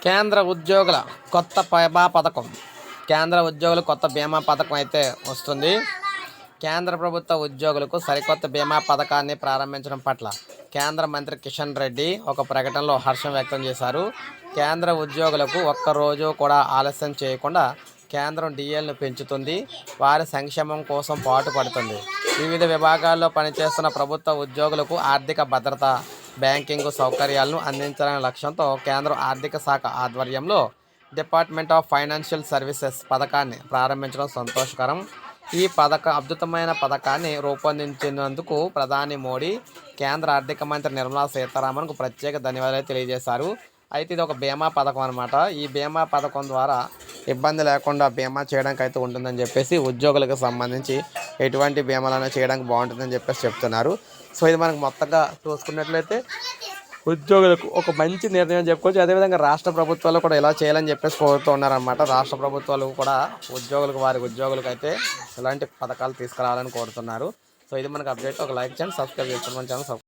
కేంద్ర ఉద్యోగుల కొత్త బీమా పథకం. కేంద్ర ఉద్యోగుల కొత్త బీమా పథకం అయితే వస్తుంది. కేంద్ర ప్రభుత్వ ఉద్యోగులకు సరికొత్త బీమా పథకాన్ని ప్రారంభించడం పట్ల కేంద్ర మంత్రి కిషన్ రెడ్డి ఒక ప్రకటనలో హర్షం వ్యక్తం చేశారు. కేంద్ర ఉద్యోగులకు ఒక్కరోజు కూడా ఆలస్యం చేయకుండా కేంద్రం డిఏలను పెంచుతుంది, వారి సంక్షేమం కోసం పాటుపడుతుంది. వివిధ విభాగాల్లో పనిచేస్తున్న ప్రభుత్వ ఉద్యోగులకు ఆర్థిక భద్రత, బ్యాంకింగ్ సౌకర్యాలను అందించాలనే లక్ష్యంతో కేంద్ర ఆర్థిక శాఖ ఆధ్వర్యంలో డిపార్ట్మెంట్ ఆఫ్ ఫైనాన్షియల్ సర్వీసెస్ పథకాన్ని ప్రారంభించడం సంతోషకరం. ఈ అద్భుతమైన పథకాన్ని రూపొందించినందుకు ప్రధాని మోడీ, కేంద్ర ఆర్థిక మంత్రి నిర్మలా సీతారామన్కు ప్రత్యేక ధన్యవాదాలు తెలియజేశారు. అయితే ఇది ఒక బీమా పథకం అనమాట. ఈ బీమా పథకం ద్వారా ఇబ్బంది లేకుండా బీమా చేయడానికి అయితే ఉంటుందని చెప్పేసి ఉద్యోగులకు సంబంధించి ఎటువంటి బీమాలను చేయడానికి బాగుంటుందని చెప్పేసి చెప్తున్నారు. సో ఇది మనకు మొత్తంగా చూసుకున్నట్లయితే ఉద్యోగులకు ఒక మంచి నిర్ణయం చెప్పుకోవచ్చు. అదేవిధంగా రాష్ట్ర ప్రభుత్వాలు కూడా ఇలా చేయాలని చెప్పేసి కోరుతూ ఉన్నారన్నమాట. రాష్ట్ర ప్రభుత్వాలు కూడా వారి ఉద్యోగులకు అయితే ఇలాంటి పథకాలు తీసుకురావాలని కోరుతున్నారు. సో ఇది మనకు అప్డేట్. ఒక లైక్ చేయండి, సబ్స్క్రైబ్ చేసుకోండి మన ఛానల్.